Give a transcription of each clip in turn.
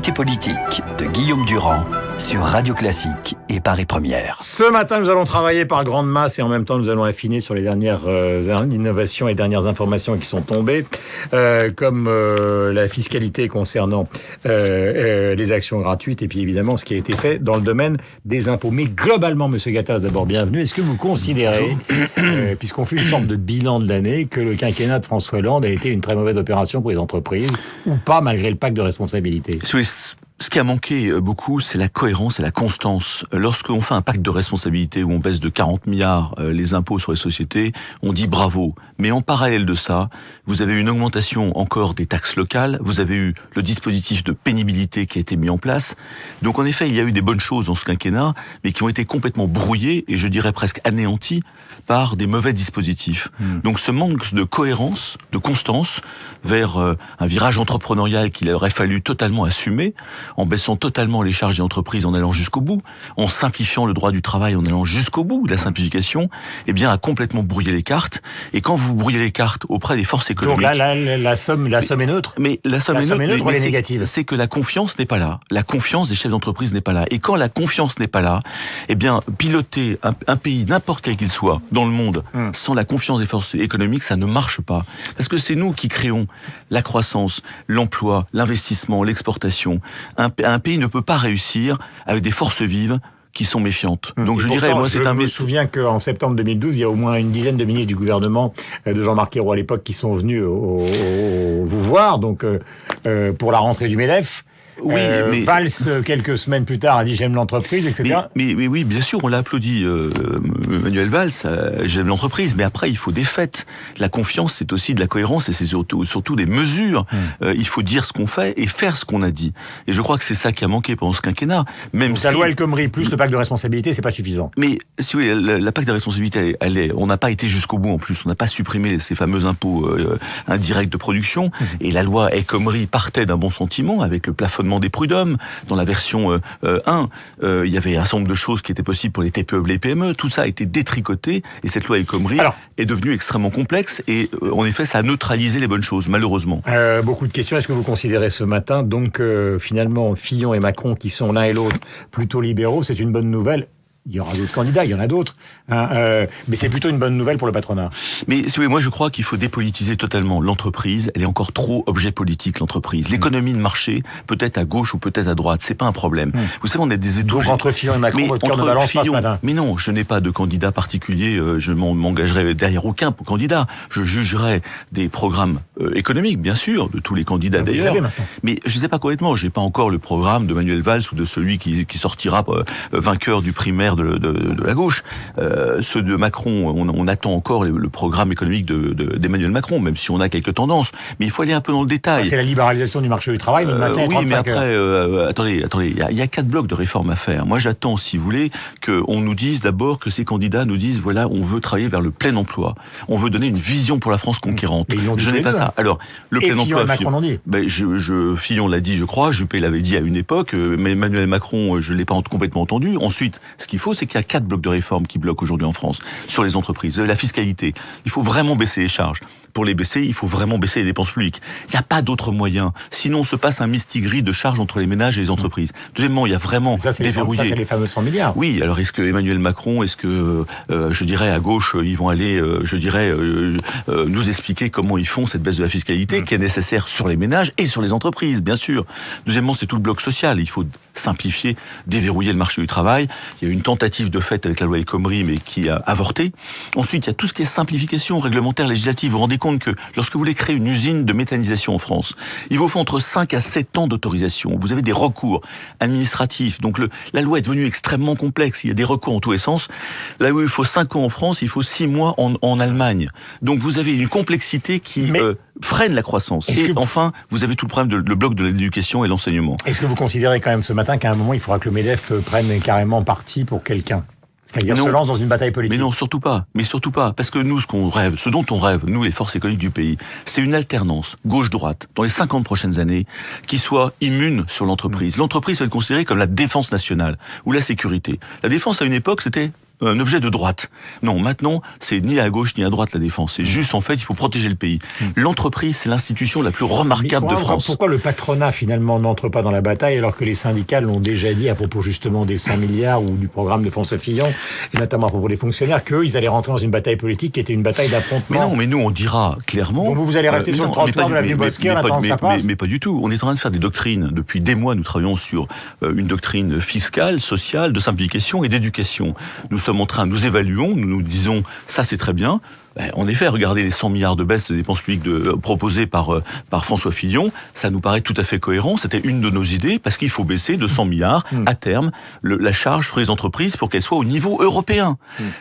L'actualité politique de Guillaume Durand sur Radio Classique et Paris Première. Ce matin, nous allons travailler par grande masse et en même temps, nous allons affiner sur les dernières innovations et dernières informations qui sont tombées, comme la fiscalité concernant les actions gratuites et puis évidemment ce qui a été fait dans le domaine des impôts. Mais globalement, Monsieur Gattaz, d'abord bienvenue. Est-ce que vous considérez, puisqu'on fait une sorte de bilan de l'année, que le quinquennat de François Hollande a été une très mauvaise opération pour les entreprises ou pas, malgré le pacte de responsabilité? Ce qui a manqué beaucoup, c'est la cohérence et la constance. Lorsqu'on fait un pacte de responsabilité où on baisse de 40 milliards les impôts sur les sociétés, on dit bravo. Mais en parallèle de ça, vous avez une augmentation encore des taxes locales, vous avez eu le dispositif de pénibilité qui a été mis en place. Donc en effet, il y a eu des bonnes choses dans ce quinquennat, mais qui ont été complètement brouillées et je dirais presque anéanties par des mauvais dispositifs. Donc ce manque de cohérence, de constance vers un virage entrepreneurial qu'il aurait fallu totalement assumer, en baissant totalement les charges des entreprises, en allant jusqu'au bout, en simplifiant le droit du travail, en allant jusqu'au bout de la simplification, eh bien, a complètement brouillé les cartes. Et quand vous brouillez les cartes auprès des forces économiques... Donc là, la somme est neutre. Mais la somme est neutre, elle est négative. C'est que la confiance n'est pas là. La confiance des chefs d'entreprise n'est pas là. Et quand la confiance n'est pas là, eh bien, piloter un pays, n'importe quel qu'il soit, dans le monde, sans la confiance des forces économiques, ça ne marche pas. Parce que c'est nous qui créons la croissance, l'emploi, l'investissement, l'exportation. Un pays ne peut pas réussir avec des forces vives qui sont méfiantes. Donc je dirais, moi, c'est un... Je me souviens qu'en septembre 2012, il y a au moins une dizaine de ministres du gouvernement de Jean-Marc Ayrault à l'époque qui sont venus vous voir, donc pour la rentrée du MEDEF. Oui, mais Valls, quelques semaines plus tard, a dit j'aime l'entreprise, etc. Mais oui, bien sûr, on l'a applaudi, Manuel Valls, j'aime l'entreprise, mais après, il faut des faits. La confiance, c'est aussi de la cohérence et c'est surtout des mesures. Il faut dire ce qu'on fait et faire ce qu'on a dit. Et je crois que c'est ça qui a manqué pendant ce quinquennat. Même donc, la loi El Khomri plus le pacte de responsabilité, c'est pas suffisant. Mais si vous voulez, la pacte de responsabilité, on n'a pas été jusqu'au bout en plus. On n'a pas supprimé ces fameux impôts indirects de production. Et la loi El Khomri partait d'un bon sentiment avec le plafonnement des prud'hommes. Dans la version 1, il y avait un certain nombre de choses qui étaient possibles pour les TPE, les PME. Tout ça a été détricoté et cette loi El Khomri est devenue extrêmement complexe et en effet, ça a neutralisé les bonnes choses, malheureusement. Beaucoup de questions. Est-ce que vous considérez ce matin, donc finalement, Fillon et Macron, qui sont l'un et l'autre plutôt libéraux, c'est une bonne nouvelle? Il y aura d'autres candidats, il y en a d'autres, mais c'est plutôt une bonne nouvelle pour le patronat. Mais si vous voulez, moi je crois qu'il faut dépolitiser totalement l'entreprise. Elle est encore trop objet politique, l'entreprise. L'économie de marché, peut-être à gauche ou peut-être à droite, c'est pas un problème. Vous savez, on a des études. Donc entre Fillon et Macron, votre cœur ne balance pas ce matin. Mais non, je n'ai pas de candidat particulier. Je m'engagerai derrière aucun candidat. Je jugerai des programmes économiques, bien sûr, de tous les candidats d'ailleurs. Mais je ne sais pas complètement. J'ai pas encore le programme de Manuel Valls ou de celui qui sortira vainqueur du primaire de la gauche. Ceux de Macron, on attend encore le programme économique d'Emmanuel Macron, même si on a quelques tendances. Mais il faut aller un peu dans le détail. C'est la libéralisation du marché du travail, le matin oui, mais après, attendez, il y a 4 blocs de réformes à faire. Moi, j'attends, si vous voulez, qu'on nous dise d'abord, que ces candidats nous disent, voilà, on veut travailler vers le plein emploi. On veut donner une vision pour la France conquérante. Je n'ai pas ça. Alors, le plein emploi... Fillon l'a dit, je crois. Juppé l'avait dit à une époque. Mais Emmanuel Macron, je ne l'ai pas complètement entendu. Ensuite, ce qu'il faut, c'est qu'il y a 4 blocs de réformes qui bloquent aujourd'hui en France sur les entreprises. La fiscalité, il faut vraiment baisser les charges. Pour les baisser, il faut vraiment baisser les dépenses publiques. Il n'y a pas d'autre moyen. Sinon, on se passe un mistigris de charges entre les ménages et les entreprises. Deuxièmement, il y a vraiment déverrouillé. Ça, c'est les fameux 100 milliards. Oui, alors est-ce que Emmanuel Macron, est-ce que, je dirais, à gauche, ils vont aller, nous expliquer comment ils font cette baisse de la fiscalité qui est nécessaire sur les ménages et sur les entreprises, bien sûr. Deuxièmement, c'est tout le bloc social. Il faut simplifier, déverrouiller le marché du travail. Il y a eu une tentative de fait avec la loi El Khomri, mais qui a avorté. Ensuite, il y a tout ce qui est simplification réglementaire, législative. Vous vous rendez compte que lorsque vous voulez créer une usine de méthanisation en France, il vous faut entre 5 à 7 ans d'autorisation. Vous avez des recours administratifs. Donc la loi est devenue extrêmement complexe. Il y a des recours en tous les sens. Là où il faut 5 ans en France, il faut 6 mois en Allemagne. Donc vous avez une complexité qui freine la croissance. Et enfin, vous avez tout le problème le bloc de l'éducation et l'enseignement. Est-ce que vous considérez quand même ce matin qu'à un moment, il faudra que le MEDEF prenne carrément parti pour quelqu'un ? C'est-à-dire se lance dans une bataille politique. Mais non, surtout pas. Mais surtout pas. Parce que nous, ce dont on rêve, nous, les forces économiques du pays, c'est une alternance gauche-droite dans les 50 prochaines années qui soit immune sur l'entreprise. L'entreprise va être considérée comme la défense nationale ou la sécurité. La défense, à une époque, c'était un objet de droite. Non, maintenant, c'est ni à gauche ni à droite la défense. C'est juste, en fait, il faut protéger le pays. L'entreprise, c'est l'institution la plus remarquable de France. Pourquoi le patronat, finalement, n'entre pas dans la bataille, alors que les syndicats l'ont déjà dit à propos, justement, des 100 milliards ou du programme de François Fillon, et notamment à propos des fonctionnaires, qu'eux, ils allaient rentrer dans une bataille politique qui était une bataille d'affrontement. Mais nous, on dira clairement... Donc vous allez rester sur le trottoir de l'avenue Bosquet en attendant que ça passe. Mais pas du tout. On est en train de faire des doctrines. Depuis des mois, nous travaillons sur une doctrine fiscale, sociale, de simplification et d'éducation. Nous évaluons, nous nous disons, ça c'est très bien. En effet, regardez les 100 milliards de baisse des dépenses publiques proposées par François Fillon, ça nous paraît tout à fait cohérent. C'était une de nos idées, parce qu'il faut baisser de 100 milliards, à terme, la charge sur les entreprises pour qu'elle soit au niveau européen.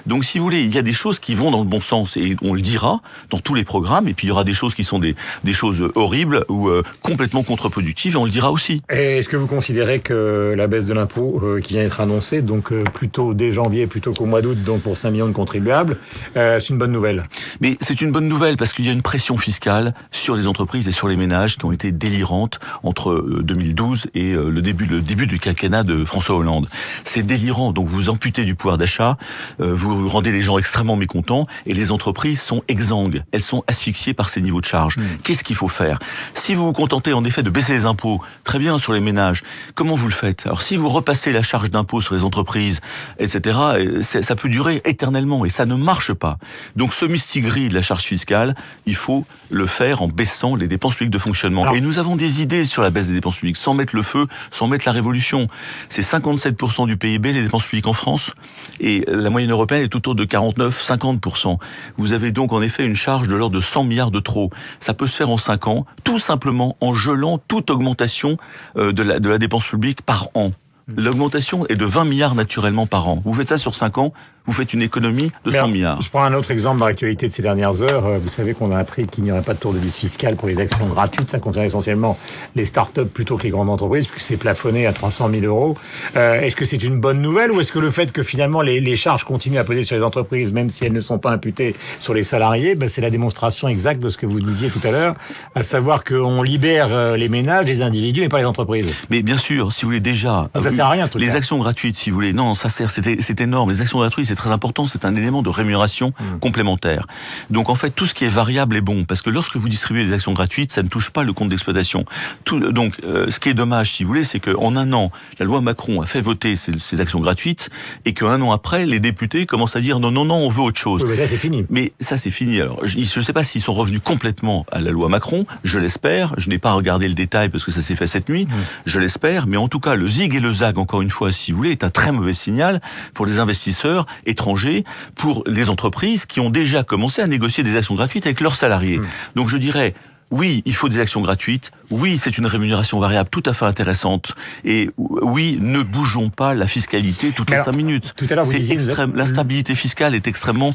Donc, si vous voulez, il y a des choses qui vont dans le bon sens, et on le dira dans tous les programmes, et puis il y aura des choses qui sont des choses horribles ou complètement contre-productives, et on le dira aussi. Et est-ce que vous considérez que la baisse de l'impôt qui vient d'être annoncée, donc plutôt dès janvier, plutôt qu'au mois d'août, donc pour 5 millions de contribuables, c'est une bonne nouvelle? Mais c'est une bonne nouvelle parce qu'il y a une pression fiscale sur les entreprises et sur les ménages qui ont été délirantes entre 2012 et le début du quinquennat de François Hollande. C'est délirant, donc vous amputez du pouvoir d'achat, vous rendez les gens extrêmement mécontents et les entreprises sont exsangues, elles sont asphyxiées par ces niveaux de charge. Qu'est-ce qu'il faut faire? Si vous vous contentez en effet de baisser les impôts, très bien sur les ménages, comment vous le faites? Alors si vous repassez la charge d'impôt sur les entreprises, etc., ça peut durer éternellement et ça ne marche pas. Donc ce mistigris de la charge fiscale, il faut le faire en baissant les dépenses publiques de fonctionnement. Alors, et nous avons des idées sur la baisse des dépenses publiques, sans mettre le feu, sans mettre la révolution. C'est 57% du PIB, les dépenses publiques en France, et la moyenne européenne est autour de 49-50%. Vous avez donc en effet une charge de l'ordre de 100 milliards de trop. Ça peut se faire en 5 ans, tout simplement en gelant toute augmentation de la dépense publique par an. L'augmentation est de 20 milliards naturellement par an. Vous faites ça sur 5 ans, vous faites une économie de 100 milliards. Je prends un autre exemple dans l'actualité de ces dernières heures. Vous savez qu'on a appris qu'il n'y aurait pas de tour de vis fiscal pour les actions gratuites. Ça concerne essentiellement les start-up plutôt que les grandes entreprises, puisque c'est plafonné à 300 000 euros. Est-ce que c'est une bonne nouvelle ou est-ce que le fait que finalement les charges continuent à peser sur les entreprises, même si elles ne sont pas imputées sur les salariés, c'est la démonstration exacte de ce que vous disiez tout à l'heure, à savoir qu'on libère les ménages, les individus, mais pas les entreprises. Mais bien sûr, si vous voulez déjà... ça sert à rien, tout les actions gratuites, si vous voulez, non, ça sert, c'est énorme. Les actions gratuites, c'est très important, c'est un élément de rémunération complémentaire. Donc en fait, tout ce qui est variable est bon, parce que lorsque vous distribuez des actions gratuites, ça ne touche pas le compte d'exploitation. Donc ce qui est dommage, si vous voulez, c'est qu'en un an, la loi Macron a fait voter ces actions gratuites, et qu'un an après, les députés commencent à dire non, on veut autre chose. Oui, mais là, c'est fini. Mais ça, c'est fini. Alors, je ne sais pas s'ils sont revenus complètement à la loi Macron, je l'espère, je n'ai pas regardé le détail parce que ça s'est fait cette nuit, je l'espère, mais en tout cas, le zig et le zag, encore une fois, si vous voulez, est un très mauvais signal pour les investisseurs étrangers, pour les entreprises qui ont déjà commencé à négocier des actions gratuites avec leurs salariés. Donc je dirais, oui, il faut des actions gratuites. Oui, c'est une rémunération variable tout à fait intéressante. Et oui, ne bougeons pas la fiscalité toutes les 5 minutes. Tout à l'heure, vous disiez l'instabilité fiscale est extrêmement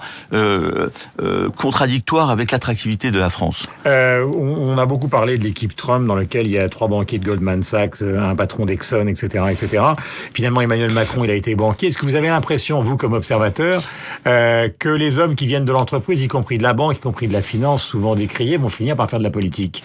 contradictoire avec l'attractivité de la France. On a beaucoup parlé de l'équipe Trump, dans laquelle il y a 3 banquiers de Goldman Sachs, un patron d'Exxon, etc., etc. Finalement, Emmanuel Macron, il a été banquier. Est-ce que vous avez l'impression, vous, comme observateur, que les hommes qui viennent de l'entreprise, y compris de la banque, y compris de la finance, souvent décriés, vont finir par faire de la politique?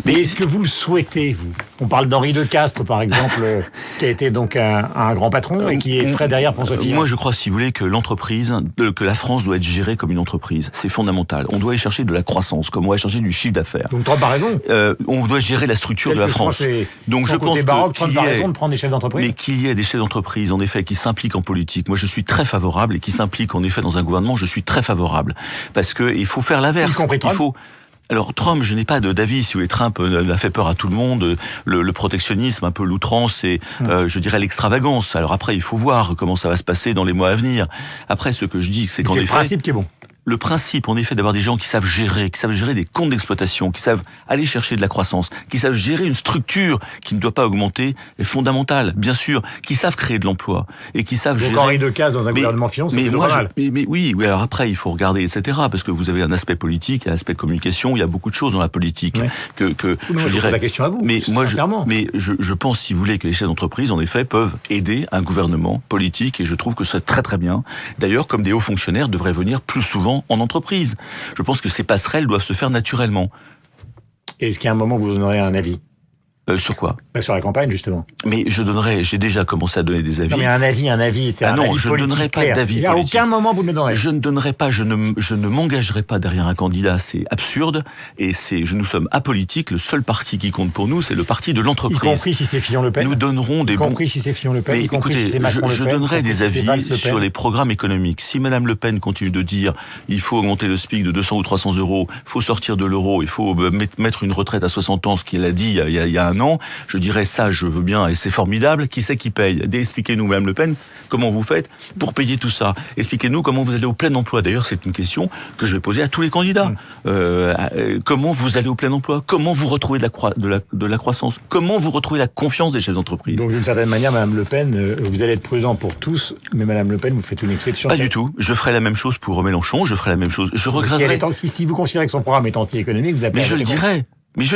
Mais est-ce que vous le souhaitez, vous? On parle d'Henri de Castres, par exemple, qui a été donc un grand patron et qui serait derrière François Fillon. Moi, je crois, si vous voulez, que que la France doit être gérée comme une entreprise. C'est fondamental. On doit y chercher de la croissance, comme on va chercher du chiffre d'affaires. Donc Trump a raison. On doit gérer la structure de la France. Donc je pense que Trump a raison de prendre des chefs d'entreprise. Mais qu'il y ait des chefs d'entreprise, en effet, qui s'impliquent en politique. Moi, je suis très favorable, et qui s'impliquent, en effet, dans un gouvernement, je suis très favorable. Parce que il faut faire l'inverse. Y compris Trump. Alors Trump, je n'ai pas d'avis. Si vous voulez, Trump a fait peur à tout le monde. Le protectionnisme, un peu l'outrance et je dirais l'extravagance. Alors après, il faut voir comment ça va se passer dans les mois à venir. Après, ce que je dis, c'est qu'en effet, c'est le principe qui est bon. Le principe, en effet, d'avoir des gens qui savent gérer des comptes d'exploitation, qui savent aller chercher de la croissance, qui savent gérer une structure qui ne doit pas augmenter, est fondamental, bien sûr, qui savent créer de l'emploi et qui savent gérer. Donc Henri de Castres dans un gouvernement Fillon, c'est plutôt pas mal. Mais oui. Alors après, il faut regarder, etc. Parce que vous avez un aspect politique, un aspect de communication. Il y a beaucoup de choses dans la politique je dirais. La question à vous. Mais moi, sincèrement. je pense, si vous voulez, que les chefs d'entreprise, en effet, peuvent aider un gouvernement politique, et je trouve que c'est très très bien. D'ailleurs, comme des hauts fonctionnaires devraient venir plus souvent en entreprise. Je pense que ces passerelles doivent se faire naturellement. Est-ce qu'il y a un moment où vous donnerez un avis? Sur quoi? Sur la campagne, justement. Mais j'ai déjà commencé à donner des avis. Non, mais un avis, c'est un avis je ne donnerai pas d'avis politique. À aucun moment vous ne le donnerez. Je ne donnerai pas, je ne m'engagerai pas derrière un candidat, c'est absurde, et nous sommes apolitiques, le seul parti qui compte pour nous, c'est le parti de l'entreprise. Y compris si c'est Fillon-Le Pen. Nous donnerons des bons... Y compris si c'est Fillon-Le Pen, y compris si c'est Macron-Le Pen. Je donnerai des avis sur les programmes économiques. Si Madame Le Pen continue de dire, il faut augmenter le SMIC de 200 ou 300 euros, il faut sortir de l'euro, il faut mettre une retraite à 60 ans, ce qu'elle a dit il y a un an, je dirais ça, je veux bien, et c'est formidable. Qui c'est qui paye? Expliquez-nous, Madame Le Pen, comment vous faites pour payer tout ça? Expliquez-nous comment vous allez au plein emploi. D'ailleurs, c'est une question que je vais poser à tous les candidats. Comment vous allez au plein emploi? Comment vous retrouvez de la croissance? Comment vous retrouvez la confiance des chefs d'entreprise? Donc, d'une certaine manière, Madame Le Pen, vous allez être prudent pour tous, mais Madame Le Pen, vous faites une exception. Pas du tout. Je ferai la même chose pour Mélenchon, je ferai la même chose. Je regretterai. Si vous considérez que son programme est anti-économique, vous appelez... Mais je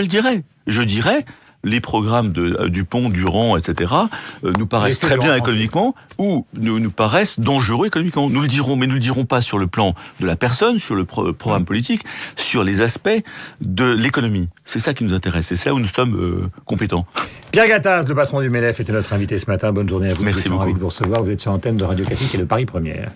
le dirai. Je dirai. Les programmes Dupont, Durand, etc., nous paraissent très bien économiquement ou nous paraissent dangereux économiquement. Nous le dirons, mais nous le dirons pas sur le plan de la personne, sur le programme politique, sur les aspects de l'économie. C'est ça qui nous intéresse. Et c'est là où nous sommes compétents. Pierre Gattaz, le patron du MEDEF, était notre invité ce matin. Bonne journée à vous. Merci beaucoup. Envie de vous recevoir. Vous êtes sur l'antenne de Radio Classique et de Paris Première.